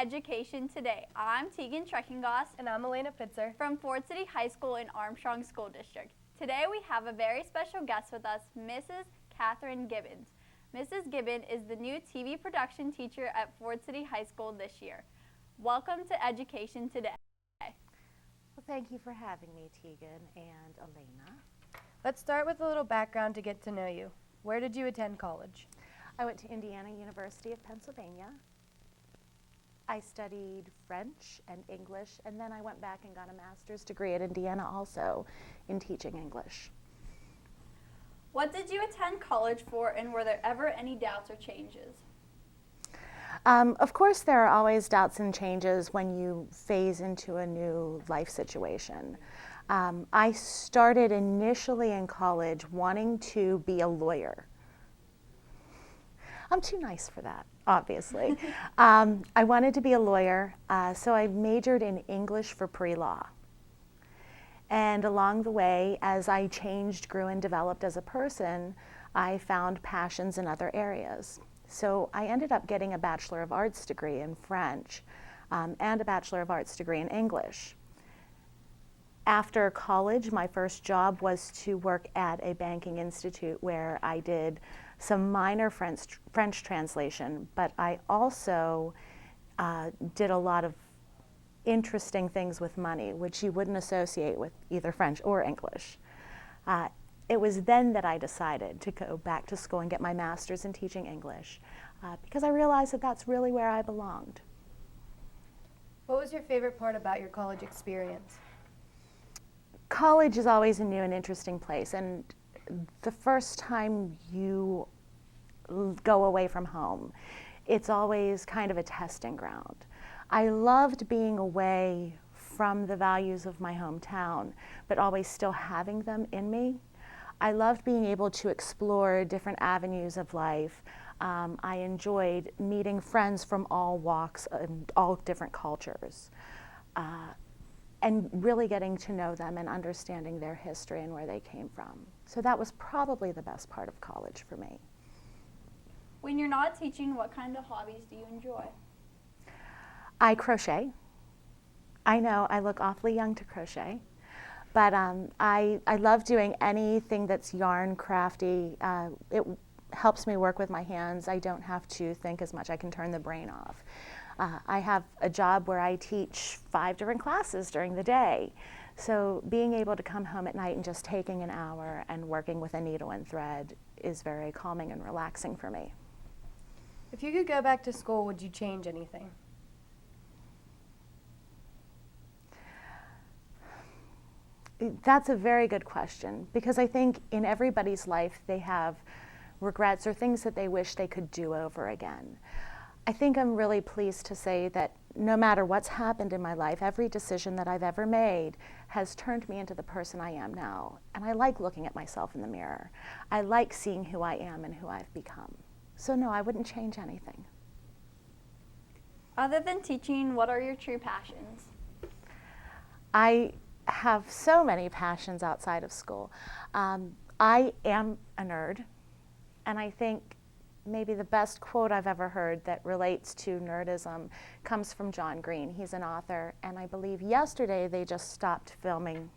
Education Today. I'm Tegan Treckengoss. And I'm Elena Pitzer from Ford City High School in Armstrong School District. Today we have a very special guest with us, Mrs. Catherine Gibbons. Mrs. Gibbons is the new TV production teacher at Ford City High School this year. Welcome to Education Today. Well, thank you for having me, Tegan and Elena. Let's start with a little background to get to know you. Where did you attend college? I went to Indiana University of Pennsylvania. I studied French and English, and then I went back and got a master's degree at Indiana also in teaching English. What did you attend college for, and were there ever any doubts or changes? Of course, there are always doubts and changes when you phase into a new life situation. I started initially in college wanting to be a lawyer. I'm too nice for that, obviously. I wanted to be a lawyer, so I majored in English for pre-law. And along the way, as I changed, grew, and developed as a person, I found passions in other areas. So I ended up getting a Bachelor of Arts degree in French and a Bachelor of Arts degree in English. After college, my first job was to work at a banking institute where I did some minor French translation, but I also did a lot of interesting things with money, which you wouldn't associate with either French or English. It was then that I decided to go back to school and get my master's in teaching English, because I realized that that's really where I belonged. What was your favorite part about your college experience? College is always a new and interesting place, and the first time you go away from home, it's always kind of a testing ground. I loved being away from the values of my hometown, but always still having them in me. I loved being able to explore different avenues of life. I enjoyed meeting friends from all walks and all different cultures. And really getting to know them and understanding their history and where they came from. So that was probably the best part of college for me. When you're not teaching, what kind of hobbies do you enjoy? I crochet. I know I look awfully young to crochet, but I love doing anything that's yarn, crafty. It helps me work with my hands. I don't have to think as much. I can turn the brain off. I have a job where I teach 5 different classes during the day. So being able to come home at night and just taking an hour and working with a needle and thread is very calming and relaxing for me. If you could go back to school, would you change anything? That's a very good question, because I think in everybody's life they have regrets or things that they wish they could do over again. I think I'm really pleased to say that no matter what's happened in my life, every decision that I've ever made has turned me into the person I am now. And I like looking at myself in the mirror. I like seeing who I am and who I've become. So no, I wouldn't change anything. Other than teaching, what are your true passions? I have so many passions outside of school. I am a nerd, and I think maybe the best quote I've ever heard that relates to nerdism comes from John Green. He's an author, and I believe yesterday they just stopped filming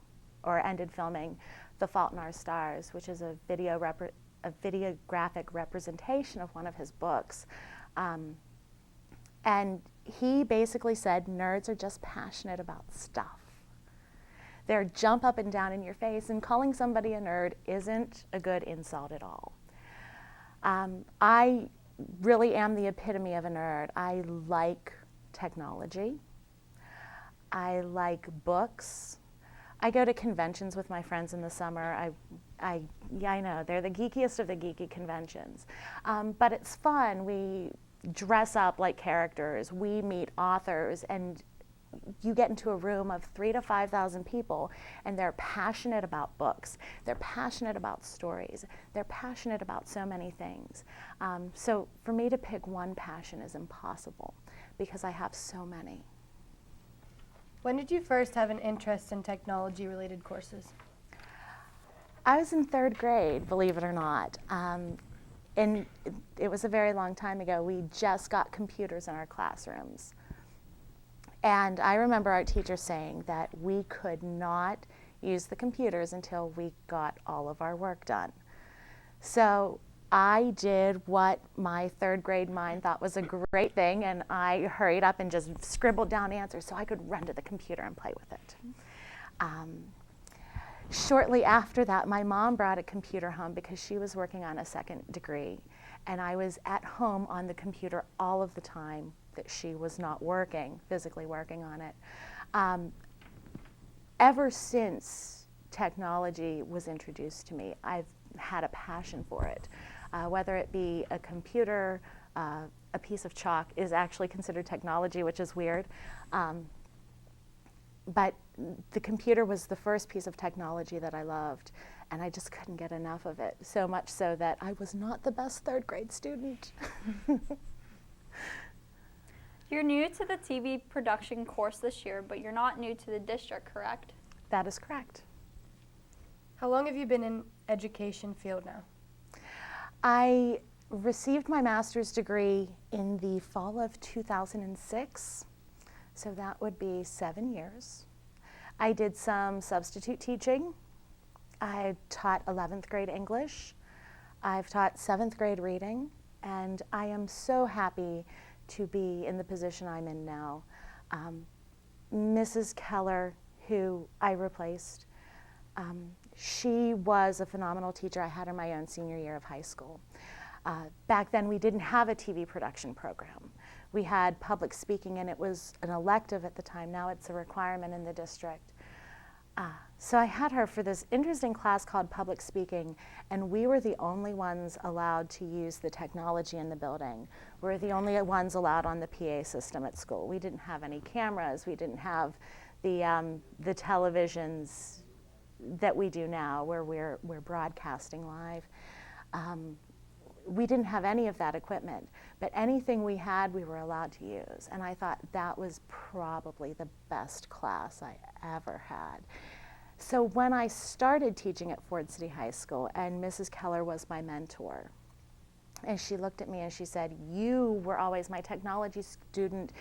or ended filming The Fault in Our Stars, which is a videographic representation of one of his books. And he basically said nerds are just passionate about stuff. They're jump up and down in your face, and calling somebody a nerd isn't a good insult at all. I really am the epitome of a nerd. I like technology. I like books. I go to conventions with my friends in the summer. Yeah, I know, they're the geekiest of the geeky conventions. But it's fun. We dress up like characters. We meet authors, and you get into a room of 3,000 to 5,000 people, and they're passionate about books. They're passionate about stories. They're passionate about so many things. So for me to pick one passion is impossible, because I have so many. When did you first have an interest in technology-related courses? I was in 3rd grade, believe it or not. And it was a very long time ago. We just got computers in our classrooms. And I remember our teacher saying that we could not use the computers until we got all of our work done. So I did what my third grade mind thought was a great thing, and I hurried up and just scribbled down answers so I could run to the computer and play with it. Shortly after that, my mom brought a computer home because she was working on a second degree, and I was at home on the computer all of the time that she was not working, physically working on it. Ever since technology was introduced to me, I've had a passion for it. Whether it be a computer, a piece of chalk is actually considered technology, which is weird. But the computer was the first piece of technology that I loved, and I just couldn't get enough of it, so much so that I was not the best third grade student. You're new to the TV production course this year, but you're not new to the district, correct? That is correct. How long have you been in education field now? I received my master's degree in the fall of 2006, so that would be 7 years. I did some substitute teaching. I taught 11th grade English. I've taught 7th grade reading, and I am so happy to be in the position I'm in now. Mrs. Keller, who I replaced, she was a phenomenal teacher. I had her my own senior year of high school. Back then, we didn't have a TV production program. We had public speaking, and it was an elective at the time. Now it's a requirement in the district. So I had her for this interesting class called public speaking, and we were the only ones allowed to use the technology in the building. We were the only ones allowed on the PA system at school. We didn't have any cameras. We didn't have the televisions that we do now, where we're broadcasting live. We didn't have any of that equipment, but anything we had, we were allowed to use. And I thought that was probably the best class I ever had. So when I started teaching at Ford City High School, and Mrs. Keller was my mentor, and she looked at me and she said, "You were always my technology student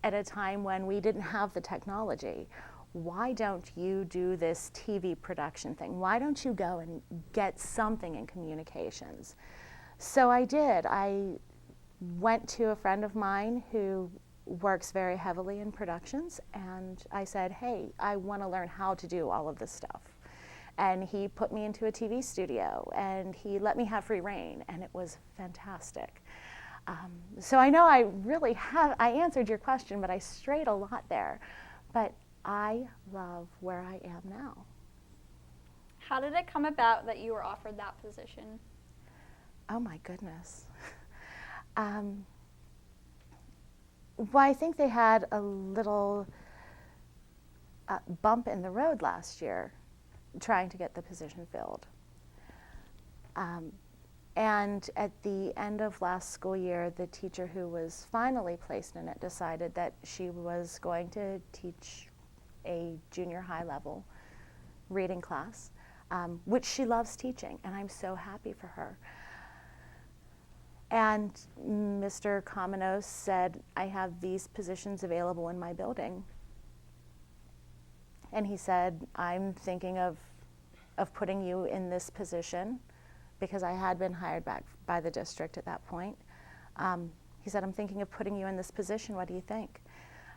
at a time when we didn't have the technology. Why don't you do this TV production thing? Why don't you go and get something in communications?" So I did. I went to a friend of mine who works very heavily in productions, and I said, "Hey, I want to learn how to do all of this stuff." And he put me into a TV studio, and he let me have free reign, and it was fantastic. So I know I answered your question, but I strayed a lot there. But I love where I am now. How did it come about that you were offered that position? Oh my goodness. Well, I think they had a little bump in the road last year trying to get the position filled. And at the end of last school year, the teacher who was finally placed in it decided that she was going to teach a junior high level reading class, which she loves teaching, and I'm so happy for her. And Mr. Cominos said, "I have these positions available in my building." And he said, "I'm thinking of putting you in this position," because I had been hired back by the district at that point. He said, "I'm thinking of putting you in this position. What do you think?"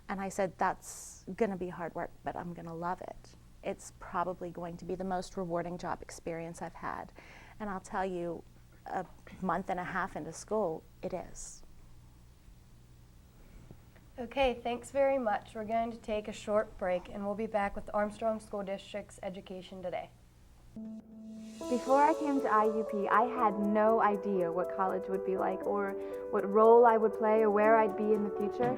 And I said, "That's going to be hard work, but I'm going to love it. It's probably going to be the most rewarding job experience I've had." And I'll tell you, a month and a half into school, it is. Okay, thanks very much. We're going to take a short break, and we'll be back with Armstrong School District's Education Today. Before I came to IUP, I had no idea what college would be like, or what role I would play, or where I'd be in the future.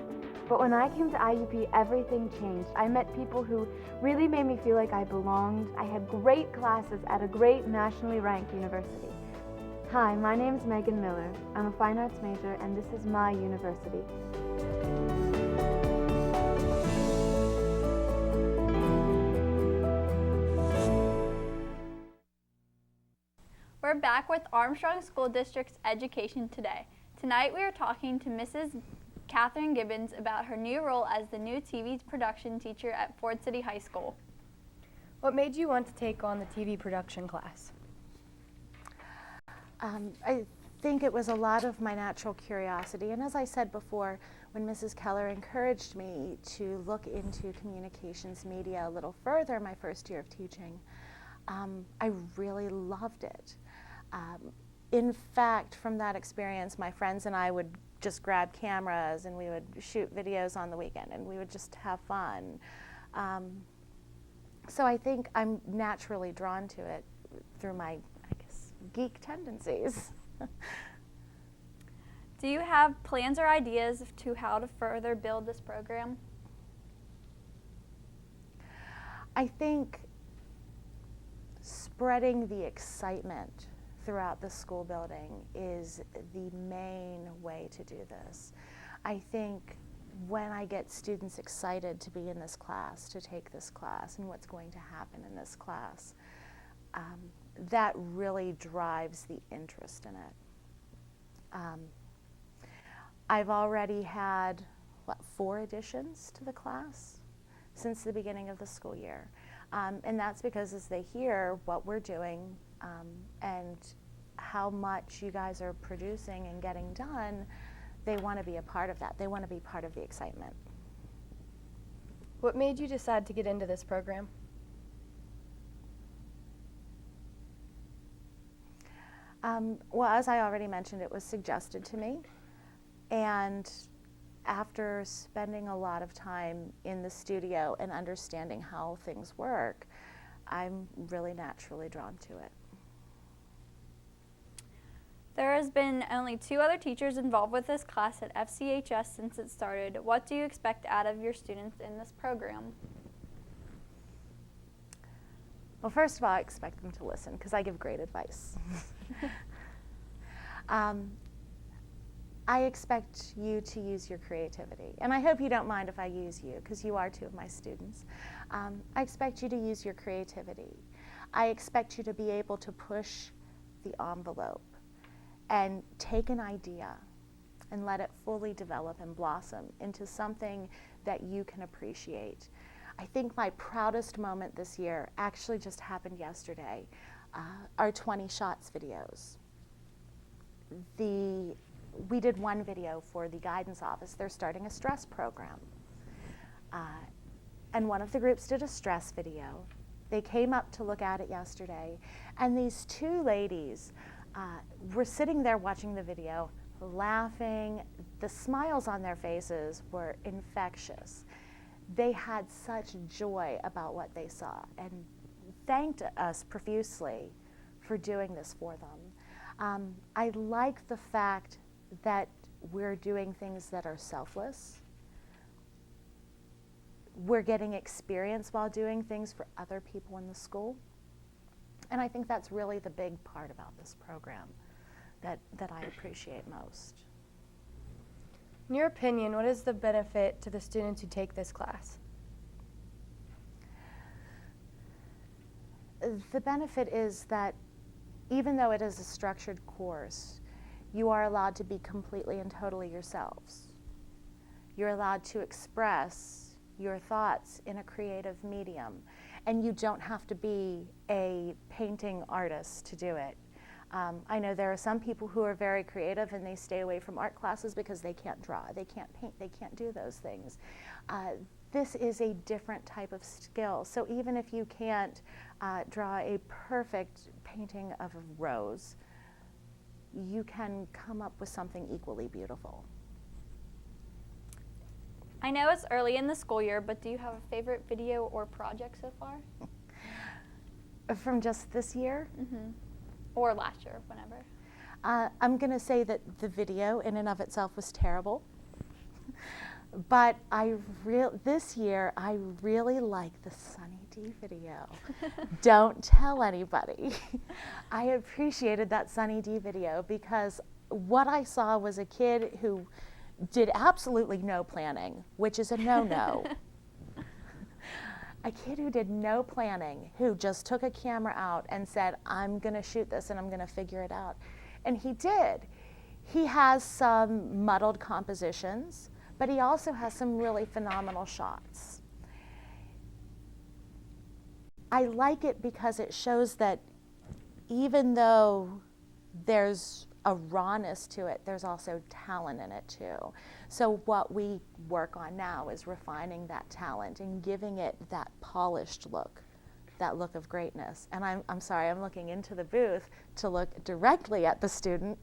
But when I came to IUP, everything changed. I met people who really made me feel like I belonged. I had great classes at a great nationally ranked university. Hi, my name is Megan Miller. I'm a fine arts major, and this is my university. We're back with Armstrong School District's Education Today. Tonight we are talking to Mrs. Catherine Gibbons about her new role as the new TV production teacher at Ford City High School. What made you want to take on the TV production class? I think it was a lot of my natural curiosity, and as I said before, when Mrs. Keller encouraged me to look into communications media a little further my first year of teaching, I really loved it. In fact, from that experience, my friends and I would just grab cameras and we would shoot videos on the weekend and we would just have fun. So I think I'm naturally drawn to it through my, I guess, geek tendencies. Do you have plans or ideas to how to further build this program? I think spreading the excitement throughout the school building is the main way to do this. I think when I get students excited to be in this class, to take this class, and what's going to happen in this class, that really drives the interest in it. I've already had, 4 additions to the class since the beginning of the school year. And that's because as they hear what we're doing and how much you guys are producing and getting done, they want to be a part of that. They want to be part of the excitement. What made you decide to get into this program? Well, as I already mentioned, it was suggested to me. And after spending a lot of time in the studio and understanding how things work, I'm really naturally drawn to it. There has been only 2 other teachers involved with this class at FCHS since it started. What do you expect out of your students in this program? Well, first of all, I expect them to listen because I give great advice. I expect you to use your creativity, and I hope you don't mind if I use you because you are 2 of my students. I expect you to use your creativity. I expect you to be able to push the envelope and take an idea and let it fully develop and blossom into something that you can appreciate. I think my proudest moment this year actually just happened yesterday, our 20 shots videos. We did one video for the guidance office. They're starting a stress program. And one of the groups did a stress video. They came up to look at it yesterday, and these 2 ladies were sitting there watching the video, laughing. The smiles on their faces were infectious. They had such joy about what they saw and thanked us profusely for doing this for them. I like the fact that we're doing things that are selfless. We're getting experience while doing things for other people in the school. And I think that's really the big part about this program that I appreciate most. In your opinion, what is the benefit to the students who take this class? The benefit is that even though it is a structured course, you are allowed to be completely and totally yourselves. You're allowed to express your thoughts in a creative medium, and you don't have to be a painting artist to do it. I know there are some people who are very creative and they stay away from art classes because they can't draw, they can't paint, they can't do those things. This is a different type of skill. So even if you can't draw a perfect painting of a rose, you can come up with something equally beautiful. I know it's early in the school year, but do you have a favorite video or project so far? From just this year? Mm-hmm. Or last year, whenever. I'm going to say that the video in and of itself was terrible. But this year, I really like the Sunny D video. Don't tell anybody. I appreciated that Sunny D video because what I saw was a kid who did absolutely no planning, which is a no-no. A kid who did no planning, who just took a camera out and said, I'm going to shoot this and I'm going to figure it out. And he did. He has some muddled compositions, but he also has some really phenomenal shots. I like it because it shows that even though there's a rawness to it, there's also talent in it too. So what we work on now is refining that talent and giving it that polished look, that look of greatness. And I'm sorry, I'm looking into the booth to look directly at the student.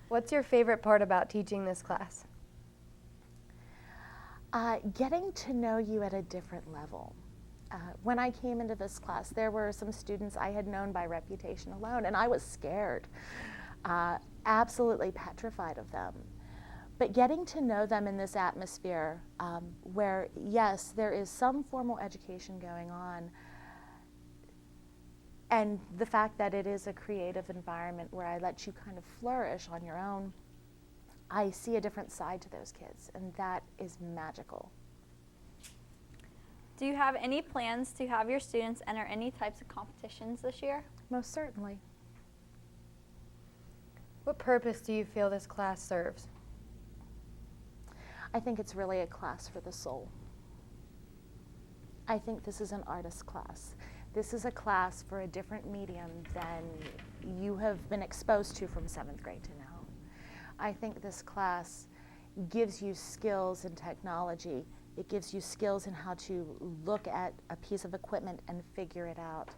What's your favorite part about teaching this class? Getting to know you at a different level. When I came into this class, there were some students I had known by reputation alone, and I was scared, absolutely petrified of them. But getting to know them in this atmosphere where, yes, there is some formal education going on, and the fact that it is a creative environment where I let you kind of flourish on your own, I see a different side to those kids, and that is magical. Do you have any plans to have your students enter any types of competitions this year? Most certainly. What purpose do you feel this class serves? I think it's really a class for the soul. I think this is an artist class. This is a class for a different medium than you have been exposed to from 7th grade to now. I think this class gives you skills in technology. It gives you skills in how to look at a piece of equipment and figure it out.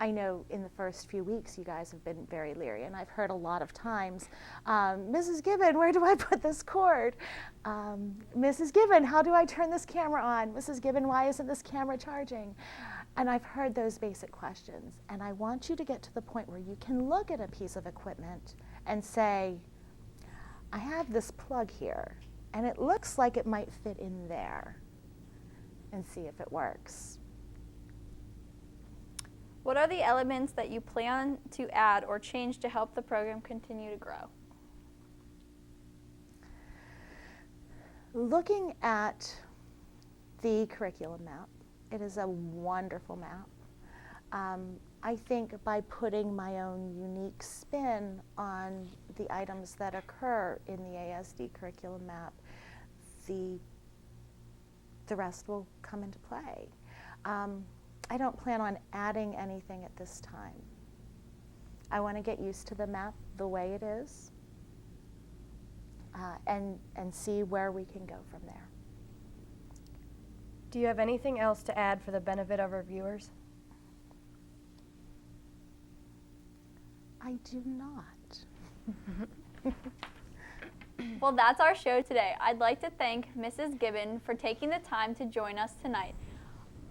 I know in the first few weeks you guys have been very leery, and I've heard a lot of times, Mrs. Gibbon, where do I put this cord? Mrs. Gibbon, how do I turn this camera on? Mrs. Gibbon, why isn't this camera charging? And I've heard those basic questions, and I want you to get to the point where you can look at a piece of equipment and say, I have this plug here, and it looks like it might fit in there, and see if it works. What are the elements that you plan to add or change to help the program continue to grow? Looking at the curriculum map, it is a wonderful map. I think by putting my own unique spin on the items that occur in the ASD curriculum map, the rest will come into play. I don't plan on adding anything at this time. I want to get used to the map the way it is and see where we can go from there. Do you have anything else to add for the benefit of our viewers? I do not. Well, that's our show today. I'd like to thank Mrs. Gibbon for taking the time to join us tonight.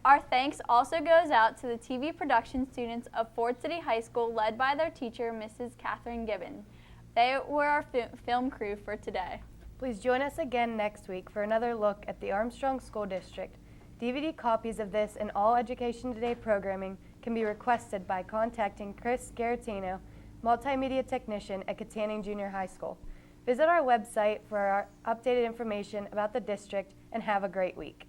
Our thanks also goes out to the TV production students of Ford City High School, led by their teacher, Mrs. Catherine Gibbon. They were our film crew for today. Please join us again next week for another look at the Armstrong School District. DVD copies of this and all Education Today programming can be requested by contacting Chris Garatino, Multimedia Technician at Katanning Junior High School. Visit our website for our updated information about the district, and have a great week.